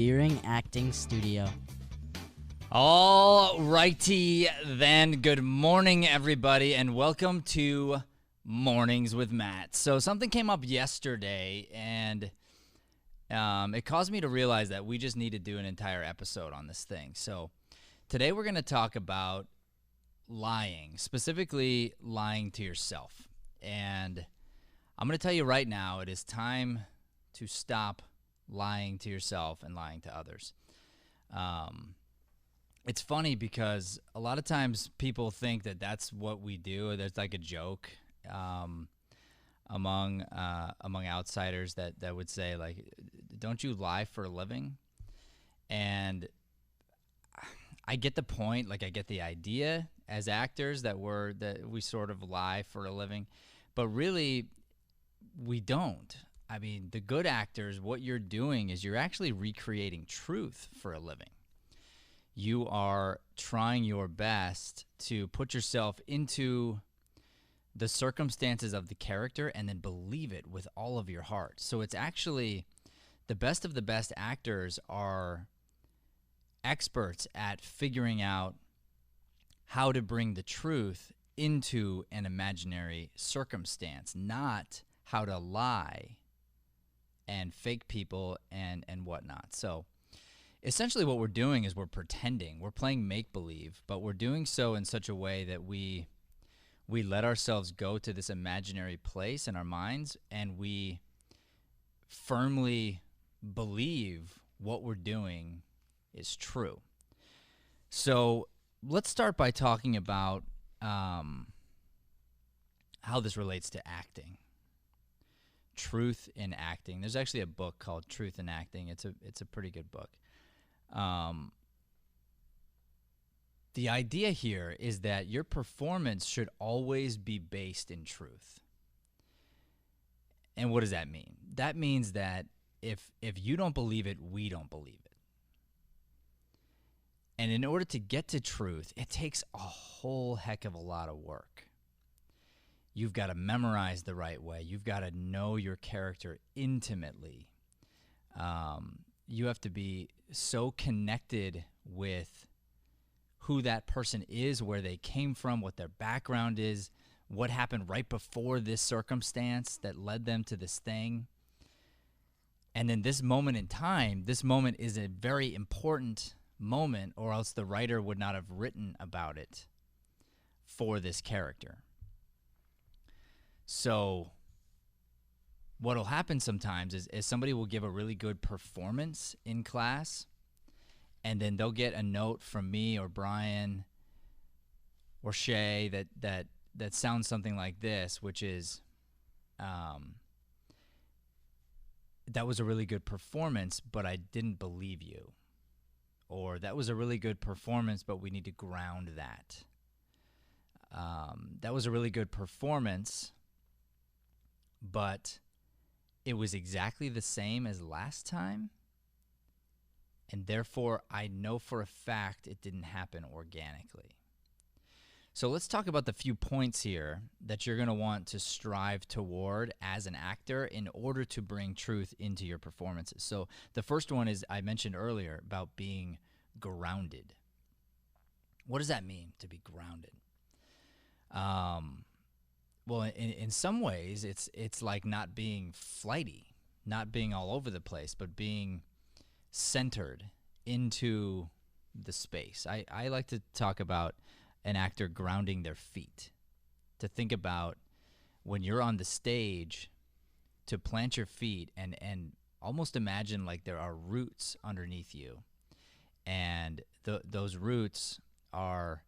Hearing Acting Studio. All righty then. Good morning, everybody, and welcome to Mornings with Matt. So something came up yesterday, and it caused me to realize that we just need to do an entire episode on this thing. So today we're going to talk about lying, specifically lying to yourself. And I'm going to tell you right now, it is time to stop lying to yourself and lying to others. It's funny because a lot of times people think that that's what we do. There's like a joke among outsiders that would say, like, don't you lie for a living? And I get the point. Like, I get the idea as actors that we sort of lie for a living, but really we don't. I mean, the good actors, what you're doing is you're actually recreating truth for a living. You are trying your best to put yourself into the circumstances of the character and then believe it with all of your heart. So it's actually the best of the best actors are experts at figuring out how to bring the truth into an imaginary circumstance, not how to lie and fake people and whatnot. So essentially what we're doing is we're pretending. We're playing make-believe, but we're doing so in such a way that we let ourselves go to this imaginary place in our minds, and we firmly believe what we're doing is true. So let's start by talking about how this relates to acting. Truth in Acting. There's actually a book called Truth in Acting. It's a pretty good book. The idea here is that your performance should always be based in truth. And what does that mean? That means that if you don't believe it, we don't believe it. And in order to get to truth, it takes a whole heck of a lot of work. You've got to memorize the right way. You've got to know your character intimately. You have to be so connected with who that person is, where they came from, what their background is, what happened right before this circumstance that led them to this thing. And then this moment in time, this moment is a very important moment, or else the writer would not have written about it for this character. So what will happen sometimes is somebody will give a really good performance in class, and then they'll get a note from me or Brian or Shay that sounds something like this, which is, that was a really good performance, but I didn't believe you. Or that was a really good performance, but we need to ground that. That was a really good performance, but it was exactly the same as last time, and therefore I know for a fact it didn't happen organically. So let's talk about the few points here that you're going to want to strive toward as an actor in order to bring truth into your performances. So the first one is, I mentioned earlier, about being grounded. What does that mean, to be grounded? Well, in some ways, it's like not being flighty, not being all over the place, but being centered into the space. I like to talk about an actor grounding their feet, to think about when you're on the stage, to plant your feet and almost imagine like there are roots underneath you, and those roots are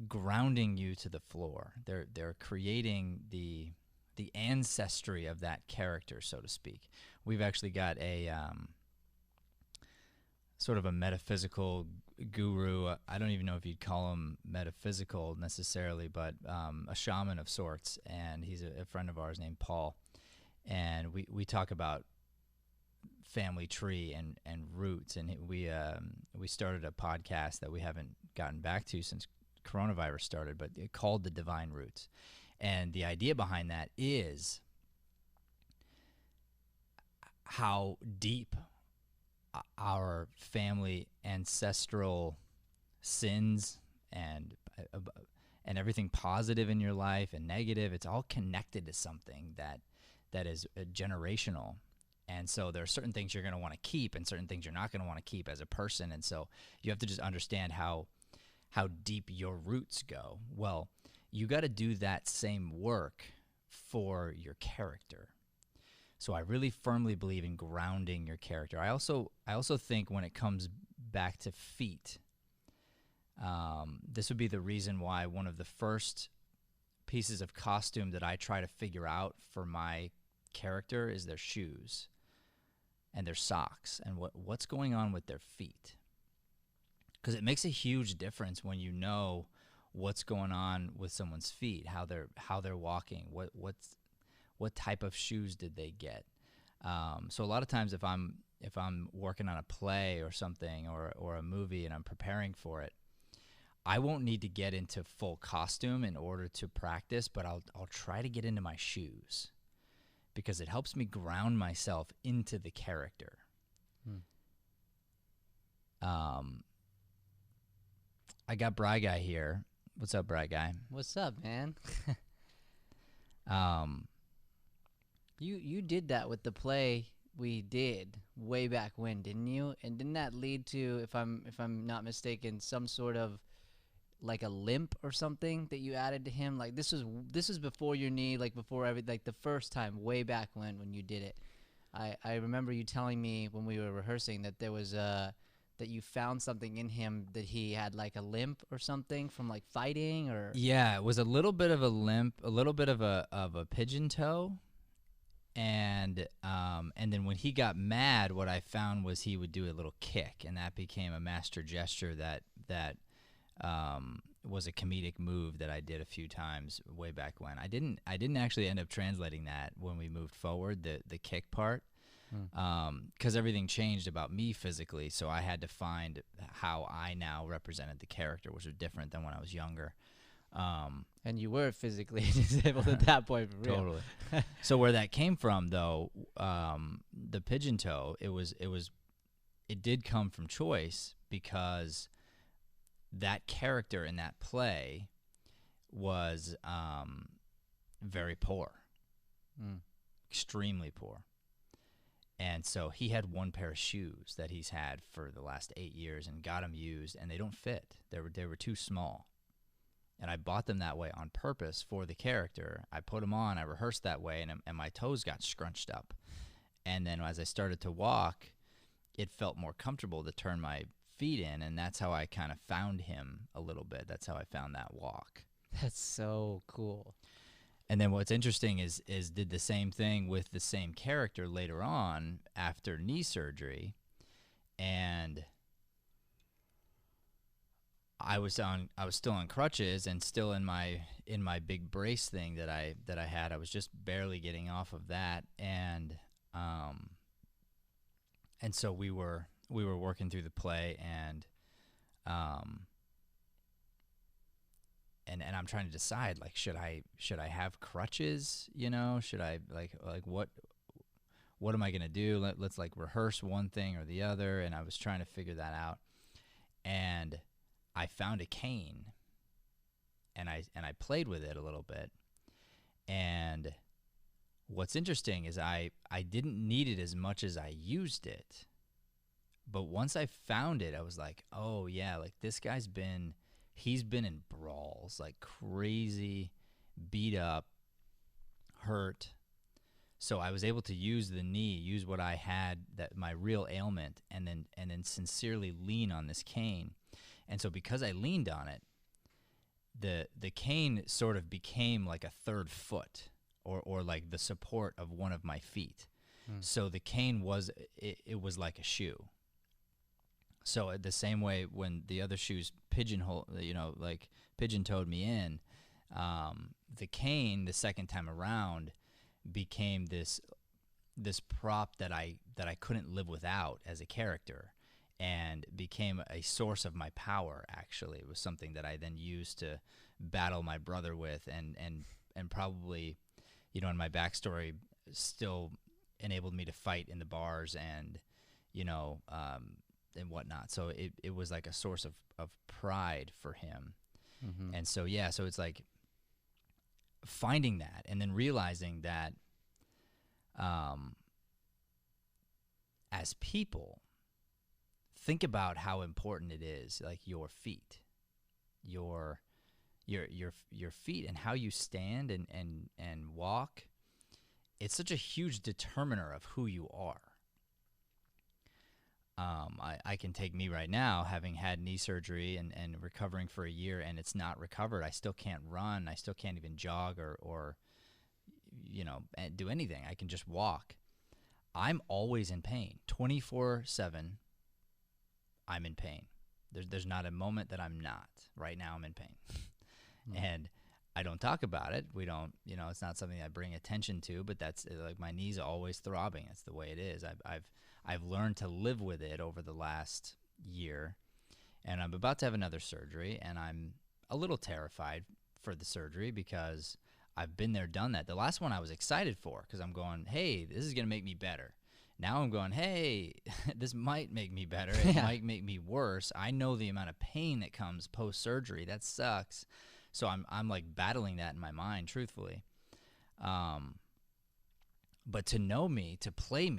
grounding you to the floor. They're creating the ancestry of that character, so to speak. We've actually got a sort of a metaphysical guru. I don't even know if you'd call him metaphysical necessarily, but a shaman of sorts, and he's a friend of ours named Paul. And we talk about family tree and roots, and we started a podcast that we haven't gotten back to since coronavirus started, but it called The Divine Roots. And the idea behind that is how deep our family ancestral sins and uh, and everything positive in your life and negative, it's all connected to something that is generational. And so there are certain things you're going to want to keep and certain things you're not going to want to keep as a person. And so you have to just understand how deep your roots go. Well, you got to do that same work for your character. So I really firmly believe in grounding your character. I also think when it comes back to feet, this would be the reason why one of the first pieces of costume that I try to figure out for my character is their shoes and their socks and what's going on with their feet. Because it makes a huge difference when you know what's going on with someone's feet, how they're walking, what type of shoes did they get. So a lot of times if I'm working on a play or something or a movie and I'm preparing for it, I won't need to get into full costume in order to practice, but I'll try to get into my shoes because it helps me ground myself into the character. I got Bry Guy here. What's up, Bry Guy? What's up, man? Um, You did that with the play we did way back when, didn't you? And didn't that lead to, if I'm not mistaken, some sort of like a limp or something that you added to him? Like this was before your knee, like before like the first time, way back when you did it. I remember you telling me when we were rehearsing that there was that you found something in him that he had like a limp or something from like fighting or yeah, it was a little bit of a limp, a little bit of a pigeon toe. And then when he got mad, what I found was he would do a little kick, and that became a master gesture that was a comedic move that I did a few times way back when. I didn't actually end up translating that when we moved forward, the kick part, because everything changed about me physically. So I had to find how I now represented the character, which was different than when I was younger. and you were physically disabled at that point, for real. Totally. So where that came from, though, the pigeon toe, it did come from choice because that character in that play was very poor, extremely poor. And so he had one pair of shoes that he's had for the last 8 years and got them used, and they don't fit. They were too small. And I bought them that way on purpose for the character. I put them on, I rehearsed that way, and my toes got scrunched up. And then as I started to walk, it felt more comfortable to turn my feet in, and that's how I kind of found him a little bit. That's how I found that walk. That's so cool. And then what's interesting is did the same thing with the same character later on after knee surgery, and I was still on crutches and still in my big brace thing that I had. I was just barely getting off of that, and so we were working through the play, and I'm trying to decide, like, should I have crutches? You know, should I like what am I gonna do? Let's like rehearse one thing or the other, and I was trying to figure that out, and I found a cane, and I played with it a little bit, and what's interesting is I didn't need it as much as I used it, but once I found it, I was like, oh yeah, like this guy's he's been in brawls, like crazy, beat up, hurt. So I was able to use the knee, use what I had, that my real ailment, and then sincerely lean on this cane. And so because I leaned on it, the cane sort of became like a third foot, or like the support of one of my feet. So the cane was like a shoe. So the same way when the other shoes pigeon-toed me in, the cane the second time around became this prop that I couldn't live without as a character, and became a source of my power. Actually, it was something that I then used to battle my brother with, and probably, in my backstory, still enabled me to fight in the bars and and whatnot. So it was like a source of pride for him. Mm-hmm. And so, yeah, so it's like finding that and then realizing that as people, think about how important it is, like your feet, your feet and how you stand and walk. It's such a huge determiner of who you are. I can take me right now, having had knee surgery and recovering for a year, and it's not recovered. I still can't run. I still can't even jog or do anything. I can just walk. I'm always in pain. 24/7, I'm in pain. There's not a moment that I'm not. Right now I'm in pain. And I don't talk about it. We don't, it's not something I bring attention to, but that's like my knees are always throbbing. That's the way it is. I've learned to live with it over the last year, and I'm about to have another surgery, and I'm a little terrified for the surgery because I've been there, done that. The last one I was excited for because I'm going, hey, this is going to make me better. Now I'm going, hey, this might make me better. It might make me worse. I know the amount of pain that comes post-surgery. That sucks. So I'm like battling that in my mind, truthfully. But to know me, to play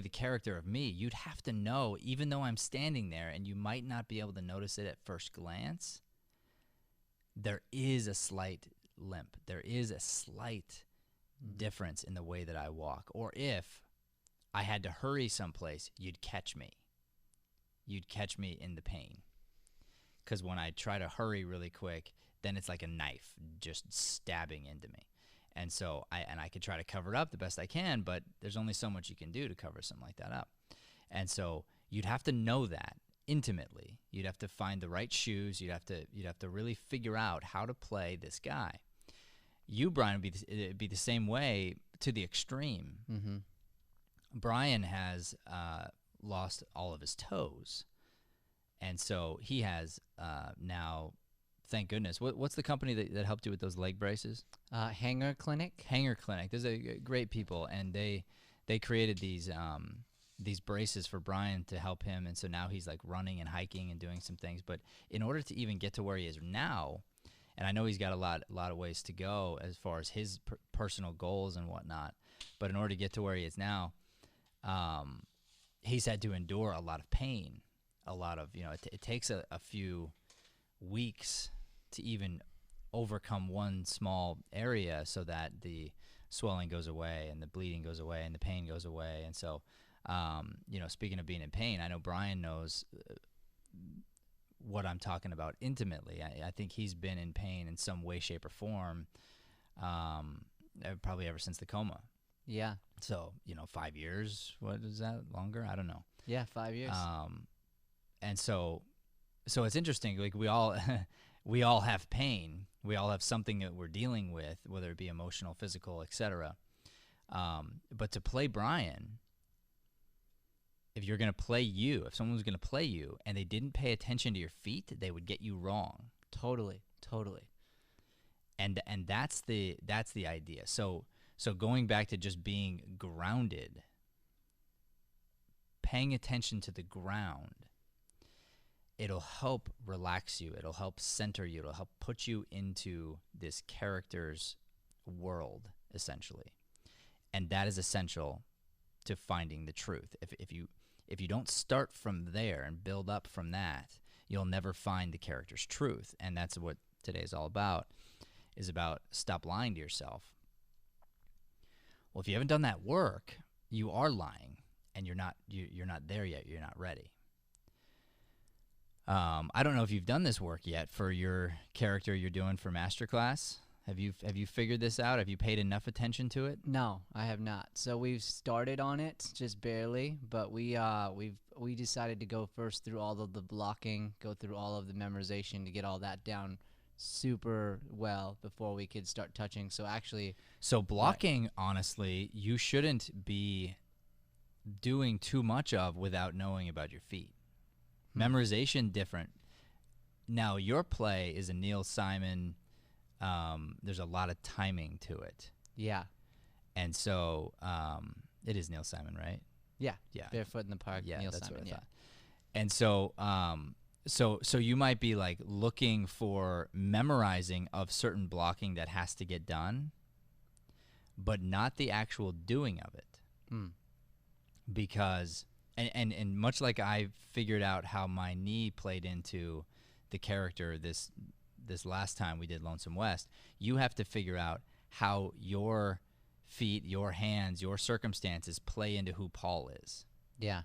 the character of me, you'd have to know, even though I'm standing there and you might not be able to notice it at first glance, there is a slight limp. There is a slight difference in the way that I walk. Or if I had to hurry someplace, you'd catch me. You'd catch me in the pain. Because when I try to hurry really quick, then it's like a knife just stabbing into me. And so I could try to cover it up the best I can, but there's only so much you can do to cover something like that up. And so you'd have to know that intimately. You'd have to find the right shoes. You'd have to really figure out how to play this guy. You, Brian, would be the same way to the extreme. Mm-hmm. Brian has lost all of his toes, and so he has now. Thank goodness. What's the company that helped you with those leg braces? Hanger Clinic. Hanger Clinic. There's a great people, and they created these braces for Brian to help him, and so now he's like running and hiking and doing some things. But in order to even get to where he is now, and I know he's got a lot of ways to go as far as his personal goals and whatnot, but in order to get to where he is now, he's had to endure a lot of pain, a lot of it takes a few weeks to even overcome one small area so that the swelling goes away and the bleeding goes away and the pain goes away. And so, speaking of being in pain, I know Brian knows what I'm talking about intimately. I think he's been in pain in some way, shape, or form, probably ever since the coma. Yeah. So, 5 years, what is that, longer? I don't know. Yeah, 5 years. And so it's interesting, like we all have pain. We all have something that we're dealing with, whether it be emotional, physical, etc. But to play Brian, if you're going to play you, if someone was going to play you and they didn't pay attention to your feet, they would get you wrong. Totally. And that's the idea. So going back to just being grounded, paying attention to the ground, it'll help relax you. It'll help center you. It'll help put you into this character's world, essentially. And that is essential to finding the truth. If you don't start from there and build up from that, you'll never find the character's truth. And that's what today is all about, is about stop lying to yourself. Well, if you haven't done that work, you are lying, and you're not there yet. You're not ready. I don't know if you've done this work yet for your character you're doing for Masterclass. Have you figured this out? Have you paid enough attention to it? No, I have not. So we've started on it, just barely, but we decided to go first through all of the blocking, go through all of the memorization to get all that down super well before we could start touching. So blocking, honestly, you shouldn't be doing too much of without knowing about your feet. Memorization, different. Now, your play is a Neil Simon. There's a lot of timing to it. Yeah. And so it is Neil Simon, right? Yeah. Yeah. Barefoot in the Park. Yeah, Neil that's Simon. what I Yeah. thought. And so you might be like looking for memorizing of certain blocking that has to get done, but not the actual doing of it. Mm. Because and much like I figured out how my knee played into the character this last time we did Lonesome West, you have to figure out how your feet, your hands, your circumstances play into who Paul is. Yeah.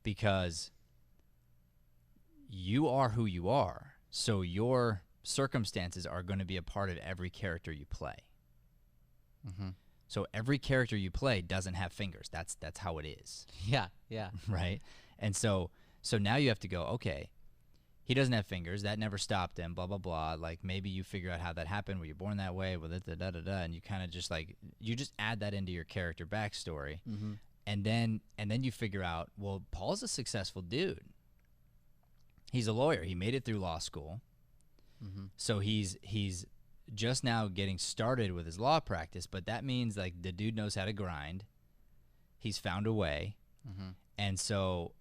Because you are who you are, so your circumstances are going to be a part of every character you play. Mm-hmm. So every character you play doesn't have fingers. That's how it is. Yeah. Yeah. Right? And so now you have to go, okay, he doesn't have fingers. That never stopped him, blah, blah, blah. Like maybe you figure out how that happened. Were you born that way? Well, da-da-da-da. And you kind of just like, you just add that into your character backstory. Mm-hmm. And then you figure out, well, Paul's a successful dude. He's a lawyer. He made it through law school. Mm-hmm. So he's just now getting started with his law practice, but that means like the dude knows how to grind. He's found a way. Mm-hmm. And so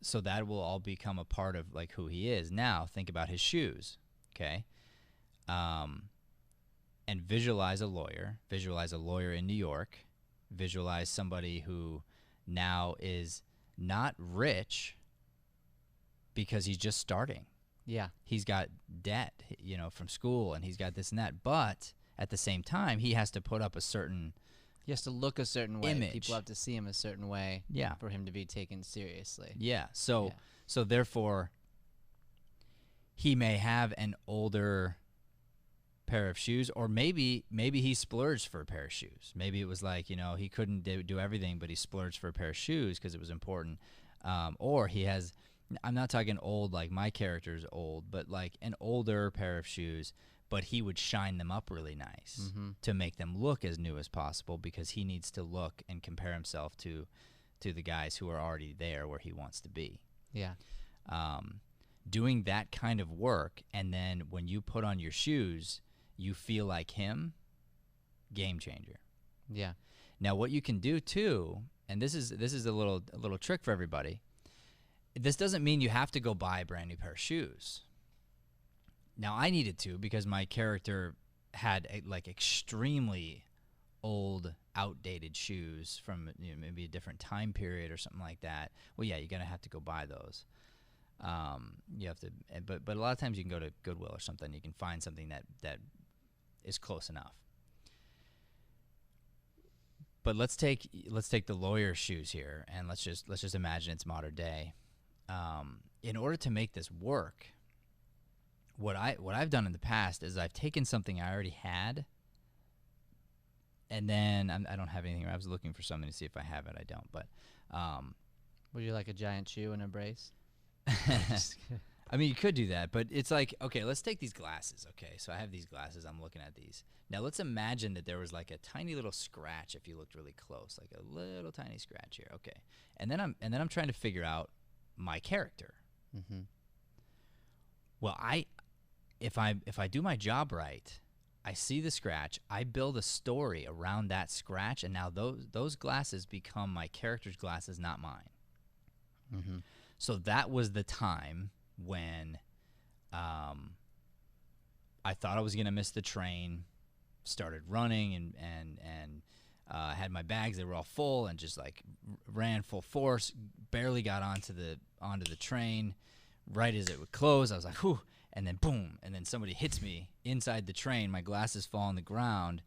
so that will all become a part of like who he is. Now think about his shoes, okay? And visualize a lawyer in New York, visualize somebody who now is not rich because he's just starting. Yeah. He's got debt, from school, and he's got this and that. But at the same time, he has to put up a certain He has to look a certain way. image. People have to see him a certain way. Yeah. For him to be taken seriously. Yeah. So Yeah. so therefore, he may have an older pair of shoes, or maybe he splurged for a pair of shoes. Maybe it was like he couldn't do everything, but he splurged for a pair of shoes because it was important. Or he has. I'm not talking old like my character's old, but like an older pair of shoes, but he would shine them up really nice to make them look as new as possible because he needs to look and compare himself to the guys who are already there where he wants to be. Yeah. Doing that kind of work, and then when you put on your shoes, you feel like him, game changer. Yeah. Now what you can do too, and this is a little trick for everybody. This doesn't mean you have to go buy a brand new pair of shoes. Now, I needed to because my character had extremely old, outdated shoes from maybe a different time period or something like that. Well, yeah, you're gonna have to go buy those. You have to, but a lot of times you can go to Goodwill or something. You can find something that is close enough. But let's take the lawyer's shoes here, and let's just imagine it's modern day. In order to make this work, what I've done in the past is I've taken something I already had, and then I don't have anything. I was looking for something to see if I have it. I don't, but Would you like a giant shoe and a brace? I mean, you could do that, but it's like, okay, let's take these glasses. Okay, so I have these glasses. I'm looking at these. Now let's imagine that there was like a tiny little scratch if you looked really close, like a little tiny scratch here. Okay, and then I'm trying to figure out my character. Mm-hmm. Well, if I do my job right, I see the scratch, I build a story around that scratch, and now those glasses become my character's glasses, not mine. Mm-hmm. So that was the time when I thought I was gonna miss the train, started running and had my bags, they were all full, and just like ran full force, barely got onto the train. Right as it would close, I was like, whew, and then boom, and then somebody hits me inside the train, my glasses fall on the ground,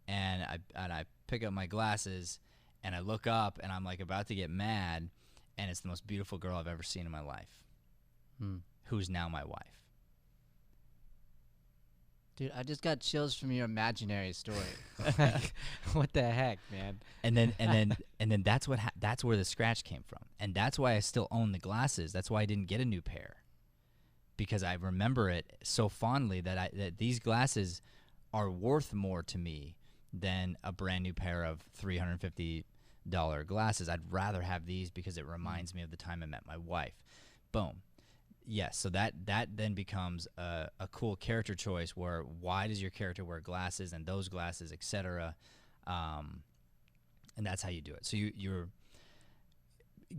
and I pick up my glasses, and I look up, and I'm like about to get mad, and it's the most beautiful girl I've ever seen in my life, who's now my wife. Dude, I just got chills from your imaginary story. Like, what the heck, man? And then that's where the scratch came from, and that's why I still own the glasses. That's why I didn't get a new pair, because I remember it so fondly that these glasses are worth more to me than a brand new pair of $350 glasses. I'd rather have these because it reminds me of the time I met my wife. Boom. Yes, so that then becomes a cool character choice where why does your character wear glasses and those glasses, etc. And that's how you do it. So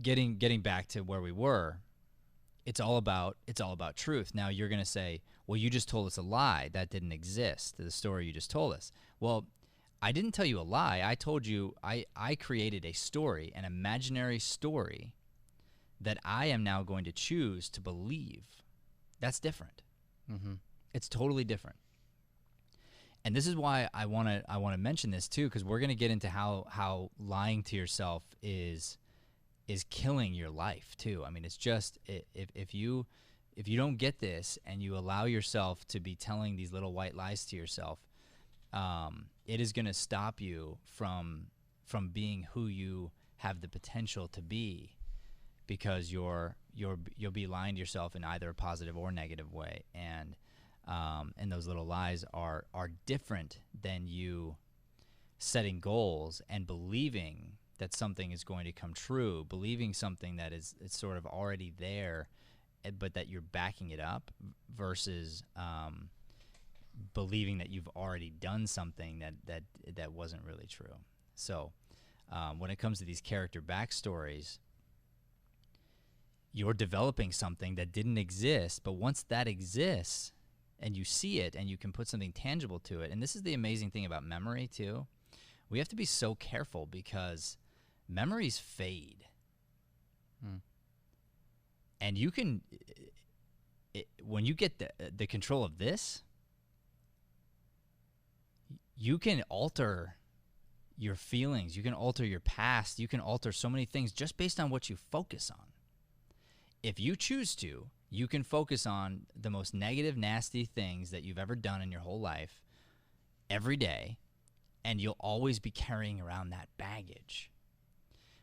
getting back to where we were, it's all about truth. Now you're going to say, well, you just told us a lie. That didn't exist, the story you just told us. Well, I didn't tell you a lie. I told you I created a story, an imaginary story that I am now going to choose to believe. That's different. Mm-hmm. It's totally different. And this is why I want to mention this too, because we're going to get into how lying to yourself is killing your life too. I mean, it's just if you don't get this and you allow yourself to be telling these little white lies to yourself, it is going to stop you from being who you have the potential to be, because you'll be lying to yourself in either a positive or negative way, and those little lies are different than you setting goals and believing that something is going to come true, believing something that it's sort of already there, but that you're backing it up, versus believing that you've already done something that wasn't really true. So when it comes to these character backstories, you're developing something that didn't exist, but once that exists and you see it and you can put something tangible to it, and this is the amazing thing about memory too, we have to be so careful because memories fade. And you can, when you get the control of this, you can alter your feelings, you can alter your past, you can alter so many things just based on what you focus on. If you choose to, you can focus on the most negative, nasty things that you've ever done in your whole life every day, and you'll always be carrying around that baggage.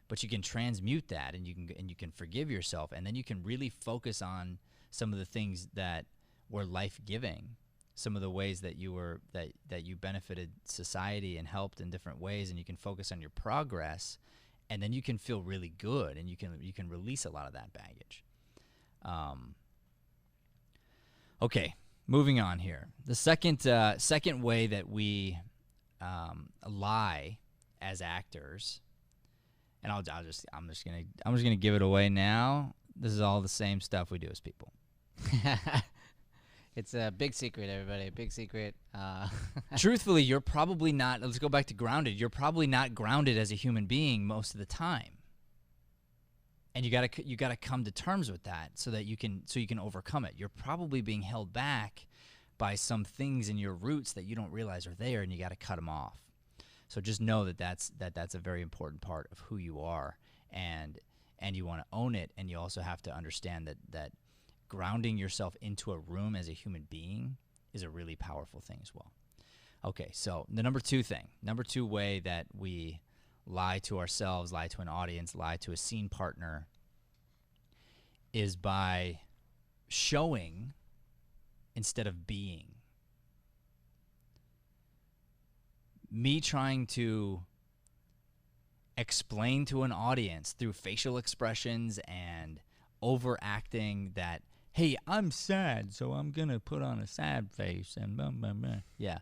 But you can transmute that, and you can forgive yourself, and then you can really focus on some of the things that were life-giving, some of the ways that you benefited society and helped in different ways, and you can focus on your progress, and then you can feel really good, and you can release a lot of that baggage. Okay, moving on here. The second way that we lie as actors, and I'm just gonna give it away now. This is all the same stuff we do as people. It's a big secret, everybody. Big secret. Truthfully, you're probably not. Let's go back to grounded. You're probably not grounded as a human being most of the time, and you gotta come to terms with that so you can overcome it. You're probably being held back by some things in your roots that you don't realize are there, and you got to cut them off. So just know that's a very important part of who you are, and you want to own it, and you also have to understand that grounding yourself into a room as a human being is a really powerful thing as well. Okay, so the number two way that we lie to ourselves, lie to an audience, lie to a scene partner is by showing instead of being. Me trying to explain to an audience through facial expressions and overacting that, hey, I'm sad, so I'm going to put on a sad face and blah, blah, blah. Yeah,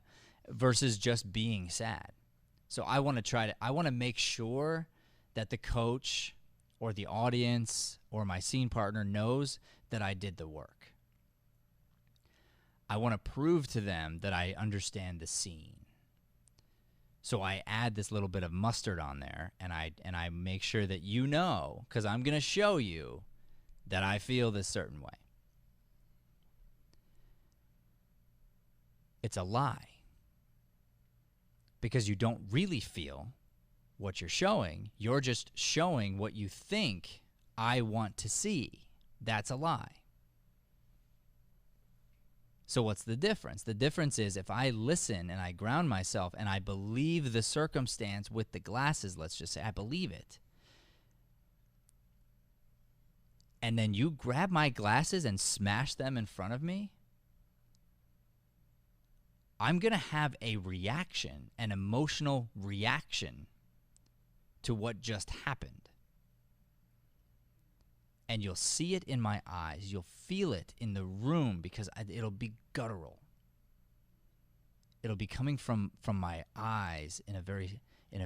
versus just being sad. So I want to make sure that the coach or the audience or my scene partner knows that I did the work. I want to prove to them that I understand the scene. So I add this little bit of mustard on there, and I make sure that you know, because I'm going to show you that I feel this certain way. It's a lie, because you don't really feel what you're showing. You're just showing what you think I want to see. That's a lie. So what's the difference? The difference is if I listen and I ground myself and I believe the circumstance with the glasses, let's just say, I believe it. And then you grab my glasses and smash them in front of me, I'm going to have a reaction, an emotional reaction to what just happened. And you'll see it in my eyes. You'll feel it in the room because it'll be guttural. It'll be coming from my eyes in a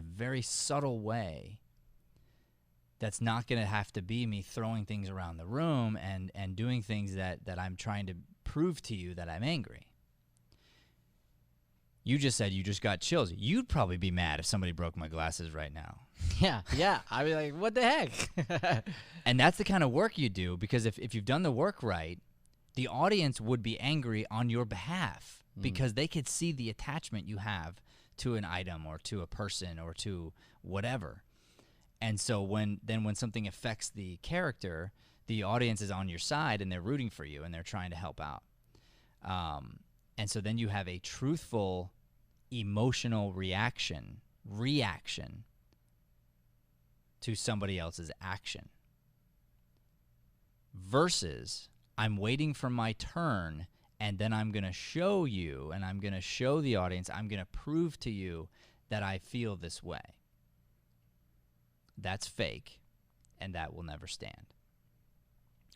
very subtle way. That's not going to have to be me throwing things around the room and doing things that I'm trying to prove to you that I'm angry. You just said you just got chills. You'd probably be mad if somebody broke my glasses right now. Yeah. I'd be like, what the heck? And that's the kind of work you do, because if you've done the work right, the audience would be angry on your behalf because they could see the attachment you have to an item or to a person or to whatever. And so when something affects the character, the audience is on your side and they're rooting for you and they're trying to help out. And so then you have a truthful emotional reaction to somebody else's action. Versus, I'm waiting for my turn and then I'm going to show you and I'm going to show the audience, I'm going to prove to you that I feel this way. That's fake, and that will never stand.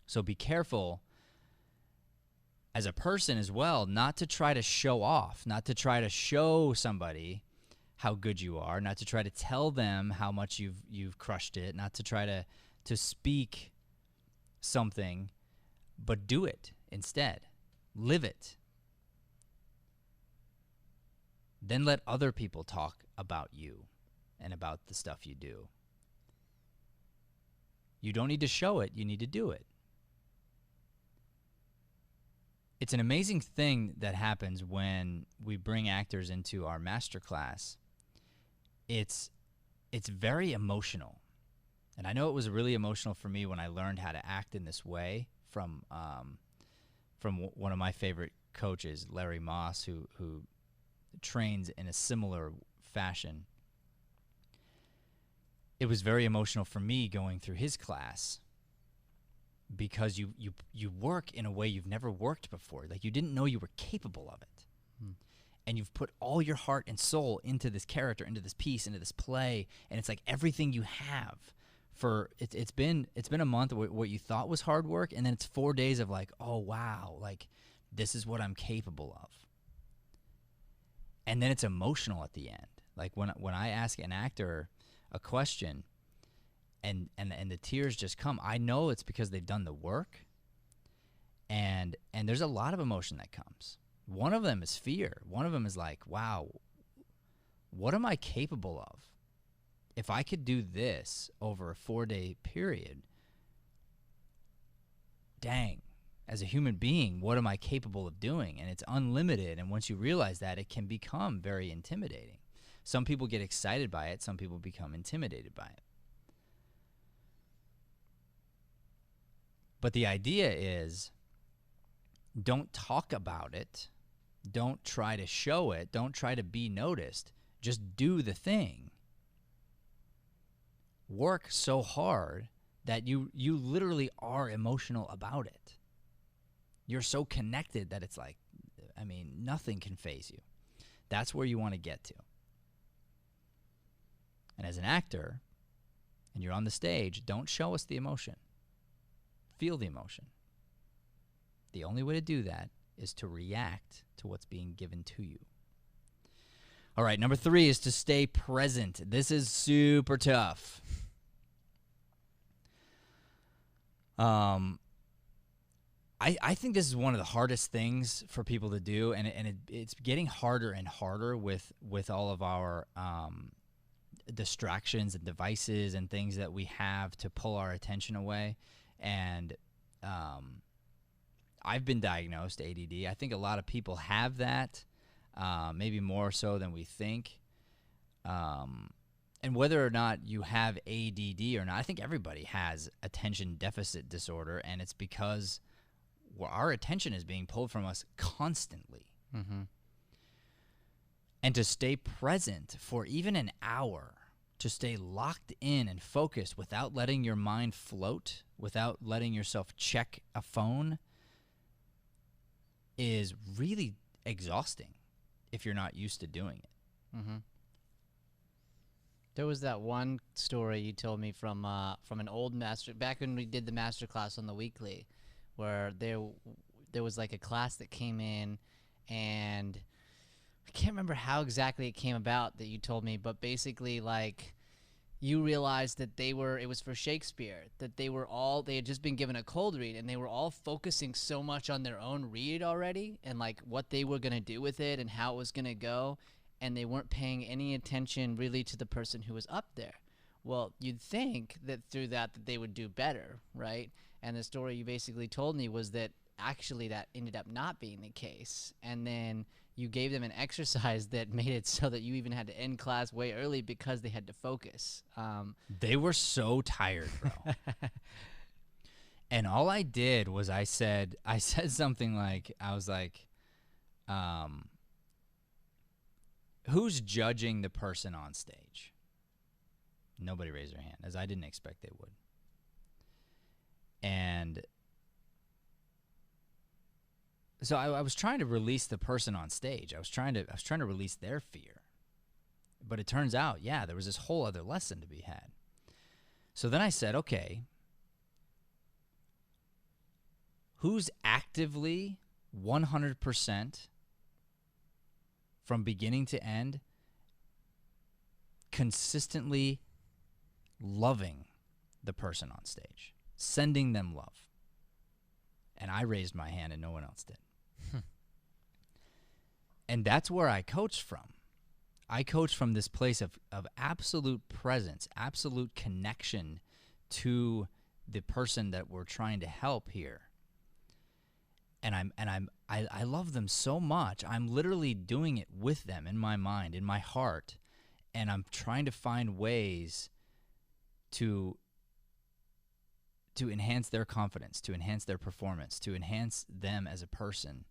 So be careful as a person as well, not to try to show off, not to try to show somebody how good you are, not to try to tell them how much you've crushed it, not to try to speak something, but do it instead. Live it. Then let other people talk about you and about the stuff you do. You don't need to show it, you need to do it. It's an amazing thing that happens when we bring actors into our masterclass. It's very emotional. And I know it was really emotional for me when I learned how to act in this way from one of my favorite coaches, Larry Moss, who trains in a similar fashion. It was very emotional for me going through his class because you work in a way you've never worked before. Like, you didn't know you were capable of it. And you've put all your heart and soul into this character, into this piece, into this play, and it's like everything you have. It's been a month of what you thought was hard work, and then it's 4 days of like, oh wow, like this is what I'm capable of. And then it's emotional at the end. Like when I ask an actor a question and the tears just come, I know it's because they've done the work, and there's a lot of emotion that comes. One of them is fear. One of them is like, wow, what am I capable of? If I could do this over a 4-day period, dang, as a human being, what am I capable of doing? And it's unlimited, and once you realize that, it can become very intimidating. Some people get excited by it. Some people become intimidated by it. But the idea is, don't talk about it. Don't try to show it. Don't try to be noticed. Just do the thing. Work so hard that you literally are emotional about it. You're so connected that it's like, I mean, nothing can faze you. That's where you want to get to. And as an actor, and you're on the stage, don't show us the emotion. Feel the emotion. The only way to do that is to react to what's being given to you. All right, number 3 is to stay present. This is super tough. I think this is one of the hardest things for people to do, and it's getting harder and harder with all of our distractions and devices and things that we have to pull our attention away. And I've been diagnosed ADD. I think a lot of people have that, maybe more so than we think. And whether or not you have ADD or not, I think everybody has attention deficit disorder, and it's because our attention is being pulled from us constantly. Mm-hmm. And to stay present for even an hour, to stay locked in and focused without letting your mind float, without letting yourself check a phone, is really exhausting if you're not used to doing it. Mm-hmm. There was that one story you told me from an old master, back when we did the master class on the weekly, where there was like a class that came in, and I can't remember how exactly it came about that you told me, but basically like you realized that it was for Shakespeare, that they had just been given a cold read and they were all focusing so much on their own read already and like what they were going to do with it and how it was going to go. And they weren't paying any attention really to the person who was up there. Well, you'd think that through that they would do better, right? And the story you basically told me was that actually that ended up not being the case. And then you gave them an exercise that made it so that you even had to end class way early because they had to focus. They were so tired, bro. And all I did was I said something like, I was like, who's judging the person on stage? Nobody raised their hand, as I didn't expect they would. And so I was trying to release the person on stage. I was trying to release their fear. But it turns out, yeah, there was this whole other lesson to be had. So then I said, okay, who's actively 100% from beginning to end consistently loving the person on stage, sending them love? And I raised my hand and no one else did. And that's where I coached from. I coached from this place of absolute presence, absolute connection to the person that we're trying to help here. And I love them so much. I'm literally doing it with them in my mind, in my heart, and I'm trying to find ways to enhance their confidence, to enhance their performance, to enhance them as a person.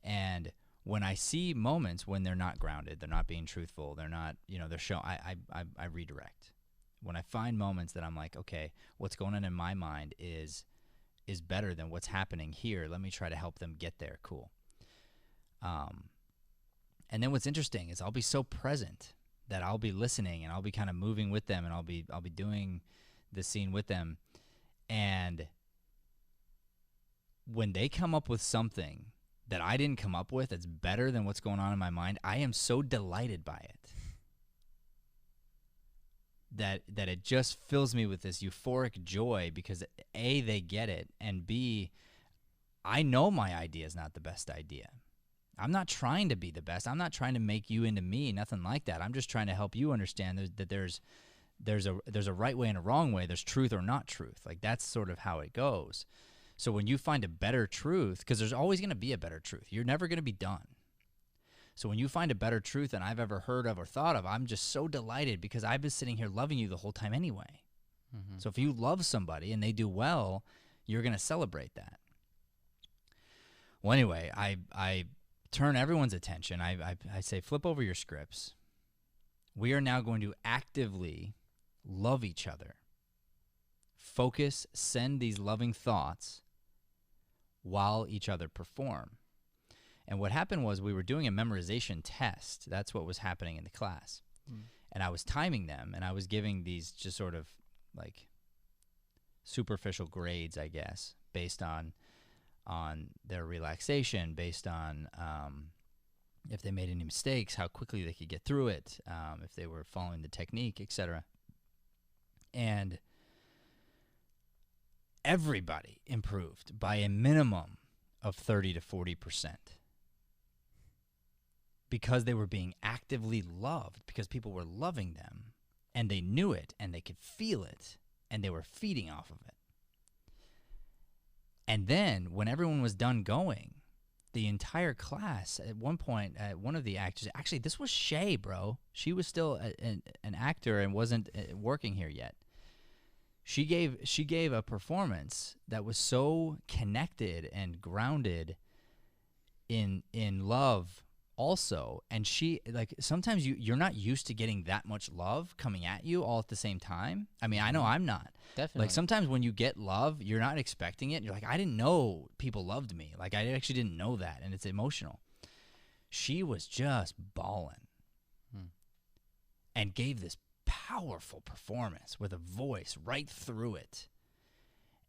And when I see moments when they're not grounded, they're not being truthful, they're not, they're showing, I redirect. When I find moments that I'm like, okay, what's going on in my mind is better than what's happening here. Let me try to help them get there. Cool. And then what's interesting is I'll be so present that I'll be listening and I'll be kind of moving with them and I'll be doing the scene with them. And when they come up with something that I didn't come up with that's better than what's going on in my mind, I am so delighted by it that it just fills me with this euphoric joy because A, they get it, and B, I know my idea is not the best idea. I'm not trying to be the best. I'm not trying to make you into me, nothing like that. I'm just trying to help you understand that there's a right way and a wrong way. There's truth or not truth. Like that's sort of how it goes. So when you find a better truth, because there's always going to be a better truth. You're never going to be done. So when you find a better truth than I've ever heard of or thought of, I'm just so delighted because I've been sitting here loving you the whole time anyway. Mm-hmm. So if you love somebody and they do well, you're going to celebrate that. Well, anyway, I turn everyone's attention. I say, flip over your scripts. We are now going to actively love each other. Focus, send these loving thoughts while each other perform. And what happened was we were doing a memorization test. That's what was happening in the class. And I was timing them, and I was giving these just sort of like superficial grades, I guess, based on their relaxation, based on if they made any mistakes, how quickly they could get through it, if they were following the technique, etc. And everybody improved by a minimum of 30 to 40% because they were being actively loved, because people were loving them, and they knew it, and they could feel it, and they were feeding off of it. And then when everyone was done going, the entire class, at one point, one of the actors, actually, this was Shay, bro. She was still an actor and wasn't working here yet. She gave a performance that was so connected and grounded in love also. And she, like, sometimes you're not used to getting that much love coming at you all at the same time. I mean, I know I'm not. Definitely. Like, sometimes when you get love, you're not expecting it. You're like, I didn't know people loved me. Like, I actually didn't know that, and it's emotional. She was just bawling and gave this powerful performance with a voice right through it.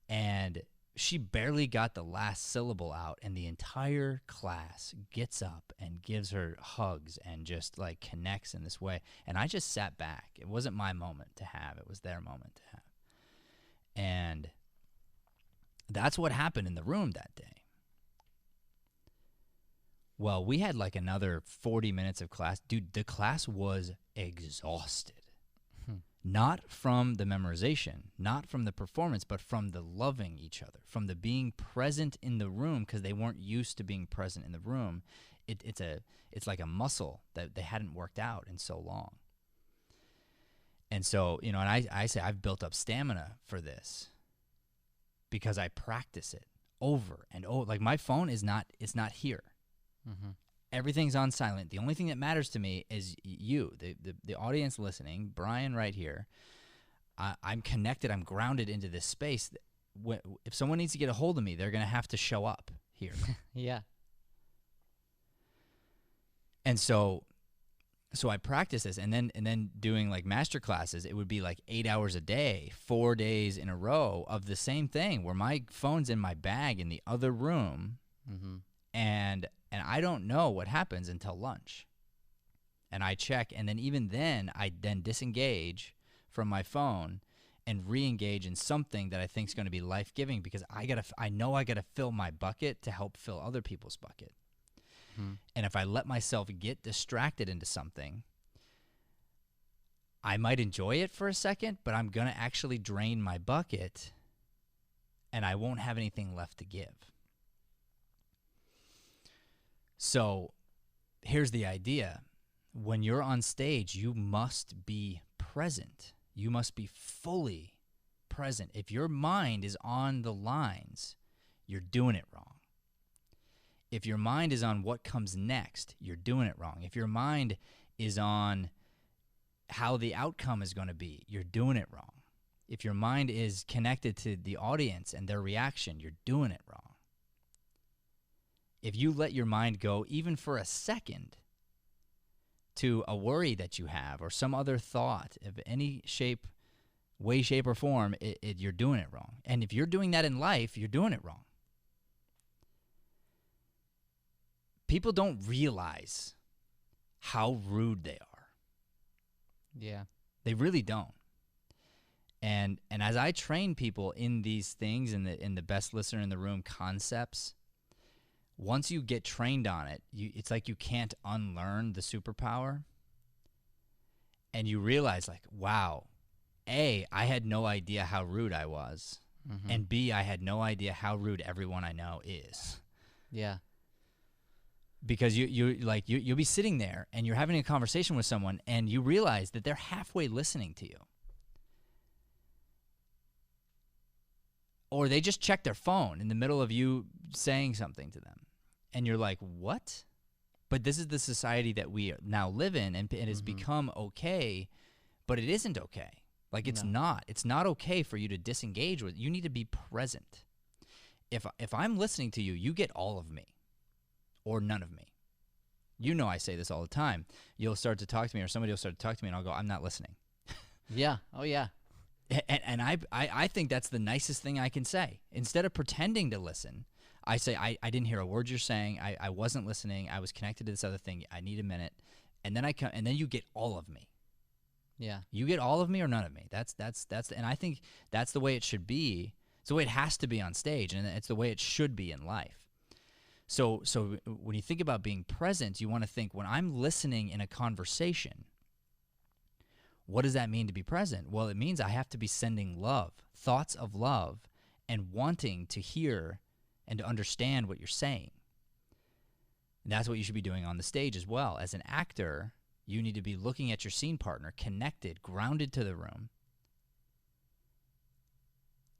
And she barely got the last syllable out, and the entire class gets up and gives her hugs and just like connects in this way. And I just sat back. It wasn't my moment to have, it was their moment to have. And that's what happened in the room that day. Well, we had like another 40 minutes of class. Dude, the class was exhausted. Not from the memorization, not from the performance, but from the loving each other, from the being present in the room, because they weren't used to being present in the room. It's like a muscle that they hadn't worked out in so long. And so, and I say I've built up stamina for this because I practice it over and over. Like my phone it's not here. Mm-hmm. Everything's on silent. The only thing that matters to me is you, the audience listening, Brian right here. I'm connected. I'm grounded into this space. If someone needs to get a hold of me, they're going to have to show up here. Yeah. And so I practice this, and then doing like master classes, it would be like 8 hours a day, 4 days in a row of the same thing, where my phone's in my bag in the other room, mm-hmm. and I don't know what happens until lunch. And I check, and then even then, I then disengage from my phone and re-engage in something that I think is going to be life-giving, because I know I gotta fill my bucket to help fill other people's bucket. Hmm. And if I let myself get distracted into something, I might enjoy it for a second, but I'm gonna actually drain my bucket, and I won't have anything left to give. So here's the idea. When you're on stage, you must be present. You must be fully present. If your mind is on the lines, you're doing it wrong. If your mind is on what comes next, you're doing it wrong. If your mind is on how the outcome is going to be, you're doing it wrong. If your mind is connected to the audience and their reaction, you're doing it wrong. If you let your mind go even for a second to a worry that you have or some other thought of any way, shape, or form, you're doing it wrong. And if you're doing that in life, you're doing it wrong. People don't realize how rude they are. Yeah. They really don't. And as I train people in these things, in the best listener in the room concepts, once you get trained on it, it's like you can't unlearn the superpower. And you realize, like, wow, A, I had no idea how rude I was. Mm-hmm. And B, I had no idea how rude everyone I know is. Yeah. Because you'll be sitting there and you're having a conversation with someone and you realize that they're halfway listening to you. Or they just check their phone in the middle of you saying something to them. And you're like, what? But this is the society that we now live in, and it has mm-hmm. become okay, but it isn't okay. Like, it's not. It's not okay for you to disengage with. You need to be present. If I'm listening to you, you get all of me or none of me. You know I say this all the time. You'll start to talk to me, or somebody will start to talk to me, and I'll go, I'm not listening. Yeah. Oh, yeah. And I think that's the nicest thing I can say. Instead of pretending to listen, I say, I didn't hear a word you're saying. I wasn't listening. I was connected to this other thing. I need a minute. And then and then you get all of me. Yeah. You get all of me or none of me. And I think that's the way it should be. It's the way it has to be on stage, and it's the way it should be in life. So when you think about being present, you want to think, when I'm listening in a conversation, what does that mean to be present? Well, it means I have to be sending love, thoughts of love, and wanting to hear and to understand what you're saying. And that's what you should be doing on the stage as well. As an actor, you need to be looking at your scene partner, connected, grounded to the room,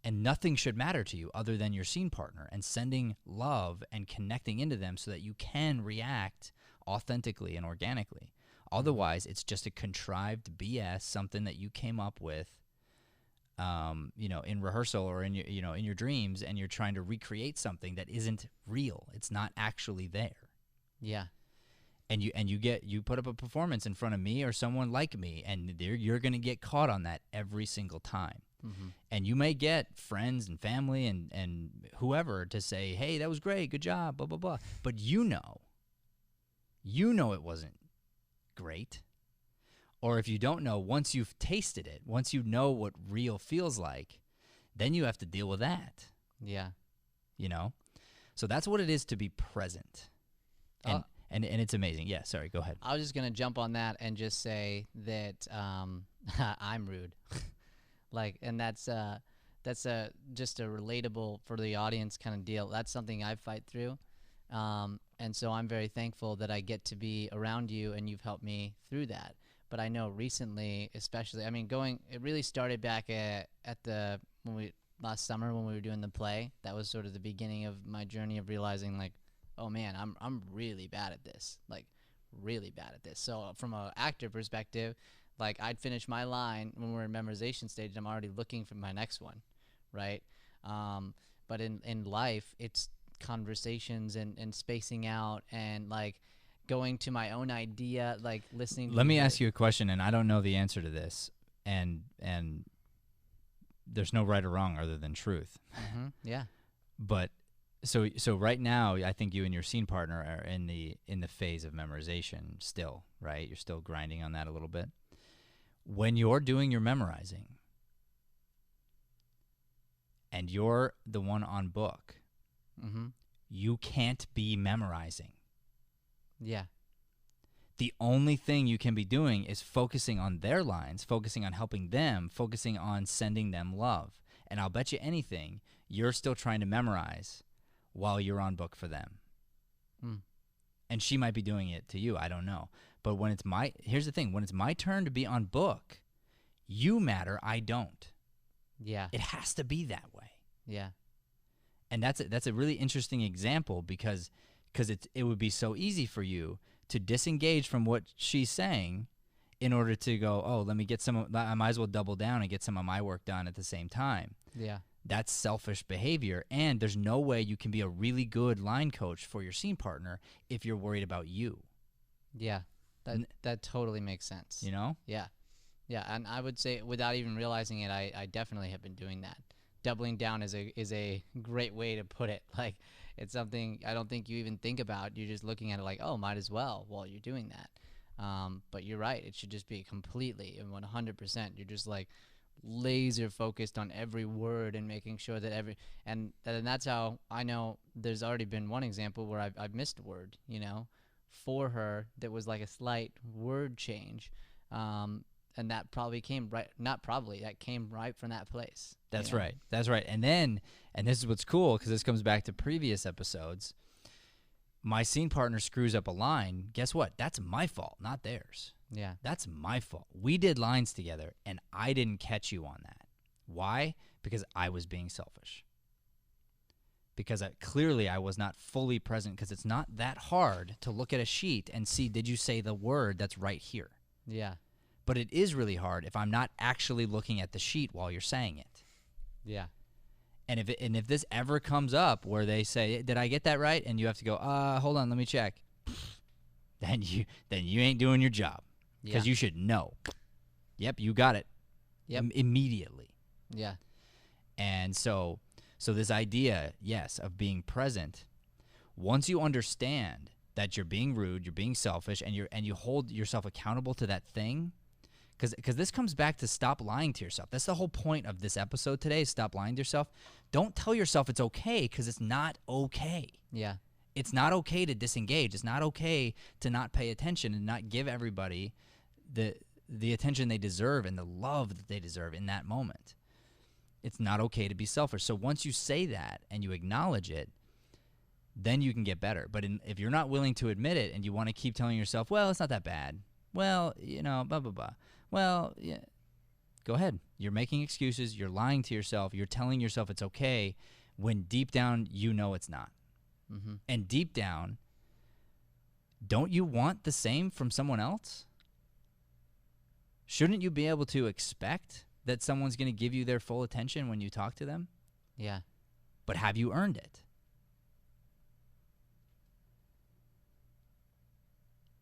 and nothing should matter to you other than your scene partner, and sending love and connecting into them so that you can react authentically and organically. Otherwise, it's just a contrived BS, something that you came up with, in rehearsal or in your dreams, and you're trying to recreate something that isn't real. It's not actually there. Yeah. And you put up a performance in front of me or someone like me, and you're going to get caught on that every single time. And you may get friends and family and whoever to say, hey, that was great, good job, blah, blah, blah. But you know it wasn't great. Or if you don't know, once you've tasted it, once you know what real feels like, then you have to deal with that. Yeah. You know? So that's what it is to be present. And it's amazing. Yeah, sorry, go ahead. I was just going to jump on that and just say that I'm rude. And that's just a relatable for the audience kind of deal. That's something I fight through. And so I'm very thankful that I get to be around you and you've helped me through that. But I know recently, especially, I mean, it really started back last summer when we were doing the play. That was sort of the beginning of my journey of realizing, like, oh man, I'm really bad at this, like really bad at this. So from an actor perspective, like I'd finish my line when we're in memorization stage, I'm already looking for my next one, right? But in life, it's conversations and spacing out and like going to my own idea, like listening to Let me ask you a question, and I don't know the answer to this, and there's no right or wrong other than truth. Yeah. But so right now, I think you and your scene partner are in the phase of memorization still, right? You're still grinding on that a little bit. When you're doing your memorizing and you're the one on book, you can't be memorizing. Yeah. The only thing you can be doing is focusing on their lines, focusing on helping them, focusing on sending them love. And I'll bet you anything, you're still trying to memorize while you're on book for them. And she might be doing it to you, I don't know. But here's the thing, when it's my turn to be on book, you matter, I don't. Yeah. It has to be that way. Yeah. And that's a really interesting example because it would be so easy for you to disengage from what she's saying in order to go, oh, I might as well double down and get some of my work done at the same time. Yeah. That's selfish behavior, and there's no way you can be a really good line coach for your scene partner if you're worried about you. Yeah. That totally makes sense. You know? Yeah. Yeah, and I would say without even realizing it, I definitely have been doing that. Doubling down is a great way to put it. Like, it's something I don't think you even think about. You're just looking at it like, oh, might as well while you're doing that. But you're right. It should just be completely and 100%. You're just like laser focused on every word and making sure that and that's how I know there's already been one example where I've missed a word, for her that was like a slight word change. And that probably came that came right from that place. That's right. That's right. And this is what's cool, because this comes back to previous episodes. My scene partner screws up a line. Guess what? That's my fault, not theirs. Yeah. That's my fault. We did lines together, and I didn't catch you on that. Why? Because I was being selfish. Because clearly I was not fully present, because it's not that hard to look at a sheet and see, did you say the word that's right here? Yeah. But it is really hard if I'm not actually looking at the sheet while you're saying it. Yeah. And if this ever comes up where they say, did I get that right? And you have to go, hold on, let me check. Then you ain't doing your job, because you should know. Yep, you got it. Yep. Immediately. Yeah. And so this idea, yes, of being present, once you understand that you're being rude, you're being selfish, and you hold yourself accountable to that thing, because this comes back to stop lying to yourself. That's the whole point of this episode today, is stop lying to yourself. Don't tell yourself it's okay, because it's not okay. Yeah. It's not okay to disengage. It's not okay to not pay attention and not give everybody the attention they deserve and the love that they deserve in that moment. It's not okay to be selfish. So once you say that and you acknowledge it, then you can get better. But if you're not willing to admit it and you want to keep telling yourself, well, it's not that bad. Well, blah, blah, blah. Well, yeah, go ahead. You're making excuses. You're lying to yourself. You're telling yourself it's okay when deep down you know it's not. Mm-hmm. And deep down, don't you want the same from someone else? Shouldn't you be able to expect that someone's going to give you their full attention when you talk to them? Yeah. But have you earned it?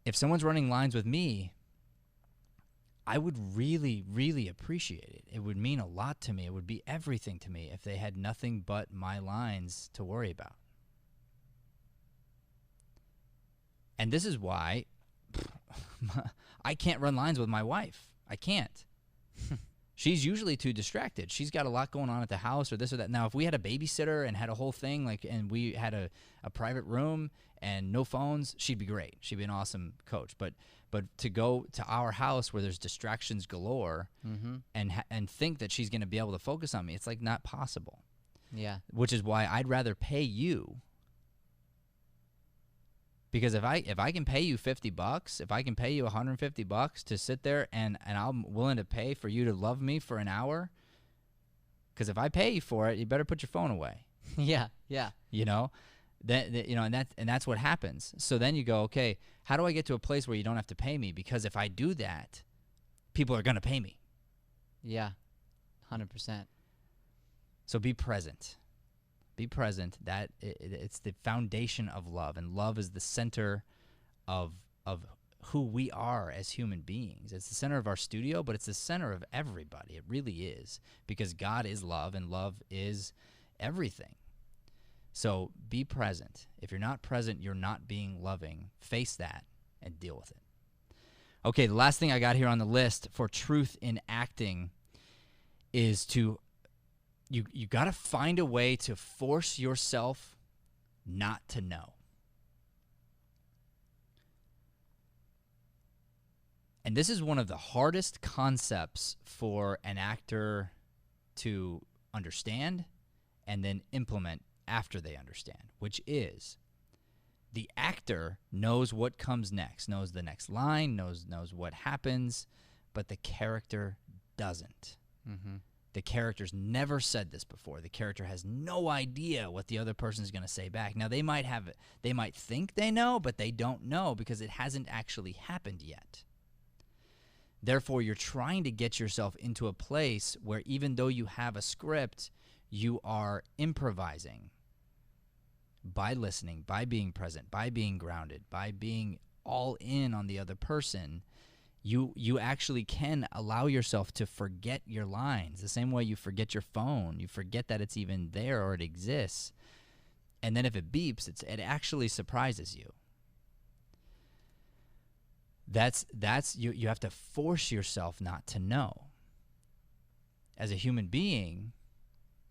If someone's running lines with me, I would really, really appreciate it. It would mean a lot to me. It would be everything to me if they had nothing but my lines to worry about. And this is why I can't run lines with my wife. I can't. She's usually too distracted. She's got a lot going on at the house or this or that. Now, if we had a babysitter and had a whole thing, like, and we had a private room and no phones, she'd be great. She'd be an awesome coach. But to go to our house where there's distractions galore and think that she's going to be able to focus on me, it's like not possible. Yeah. Which is why I'd rather pay you. Because if I can pay you $50, if I can pay you $150 to sit there and I'm willing to pay for you to love me for an hour, because if I pay you for it, you better put your phone away. Yeah. You know, and that's what happens. So then you go, okay, how do I get to a place where you don't have to pay me? Because if I do that, people are gonna pay me. Yeah. 100%. So be present. Be present. It's the foundation of love, and love is the center of who we are as human beings. It's the center of our studio, but it's the center of everybody. It really is, because God is love, and love is everything. So be present. If you're not present, you're not being loving. Face that and deal with it. Okay, the last thing I got here on the list for truth in acting is to You got to find a way to force yourself not to know. And this is one of the hardest concepts for an actor to understand and then implement after they understand, which is the actor knows what comes next, knows the next line, knows what happens, but the character doesn't. Mm-hmm. The character's never said this before. The character has no idea what the other person's going to say back. Now, they might think they know, but they don't know because it hasn't actually happened yet. Therefore, you're trying to get yourself into a place where even though you have a script, you are improvising by listening, by being present, by being grounded, by being all in on the other person. You actually can allow yourself to forget your lines the same way you forget your phone. You forget that it's even there or it exists. And then if it beeps, it actually surprises you. That's you have to force yourself not to know. As a human being,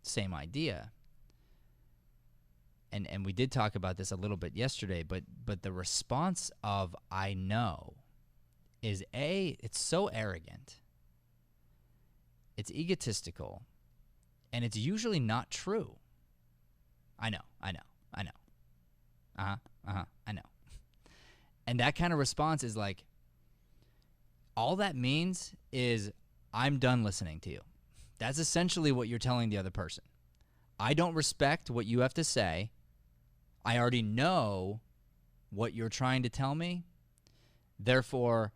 same idea. And we did talk about this a little bit yesterday, but the response of I know is it's so arrogant, it's egotistical, and it's usually not true. I know. I know. And that kind of response is like, all that means is I'm done listening to you. That's essentially what you're telling the other person. I don't respect what you have to say. I already know what you're trying to tell me. Therefore,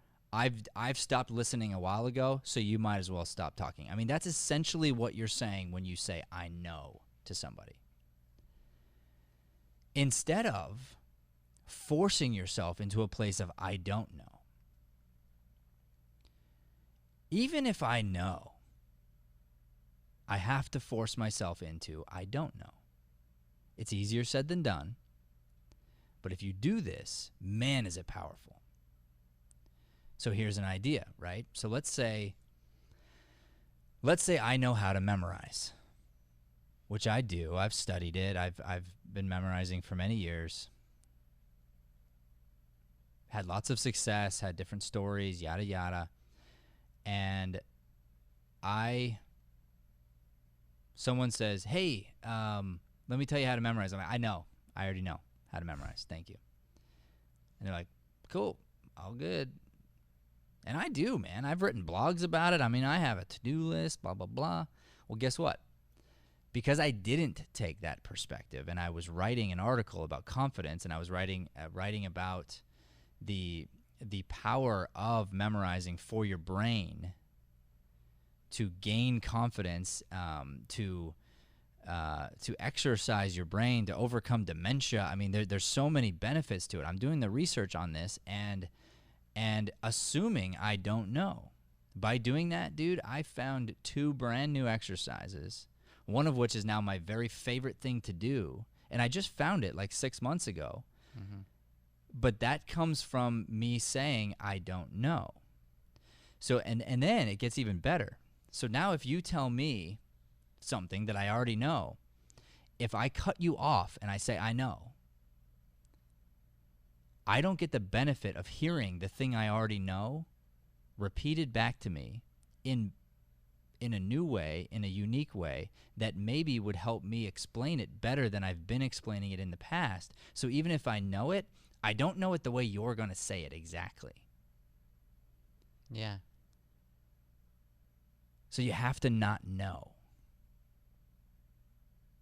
I've stopped listening a while ago, so you might as well stop talking. I mean, that's essentially what you're saying when you say I know to somebody. Instead of forcing yourself into a place of I don't know. Even if I know, I have to force myself into I don't know. It's easier said than done. But if you do this, man, is it powerful. So here's an idea, right? So let's say I know how to memorize, which I do. I've studied it. I've been memorizing for many years. Had lots of success, had different stories, yada, yada. And someone says, hey, let me tell you how to memorize. I'm like, I already know how to memorize. Thank you. And they're like, cool, all good. And I do, man. I've written blogs about it. I mean, I have a to-do list, blah, blah, blah. Well, guess what? Because I didn't take that perspective and I was writing an article about confidence and I was writing about the power of memorizing for your brain to gain confidence, to exercise your brain, to overcome dementia. I mean, there's so many benefits to it. I'm doing the research on this and assuming I don't know. By doing that, dude, I found 2 brand new exercises, one of which is now my very favorite thing to do. And I just found it like 6 months ago. Mm-hmm. But that comes from me saying, I don't know. So, and then it gets even better. So now if you tell me something that I already know, if I cut you off and I say, I know, I don't get the benefit of hearing the thing I already know repeated back to me in a new way, in a unique way, that maybe would help me explain it better than I've been explaining it in the past. So even if I know it, I don't know it the way you're going to say it exactly. Yeah. So you have to not know.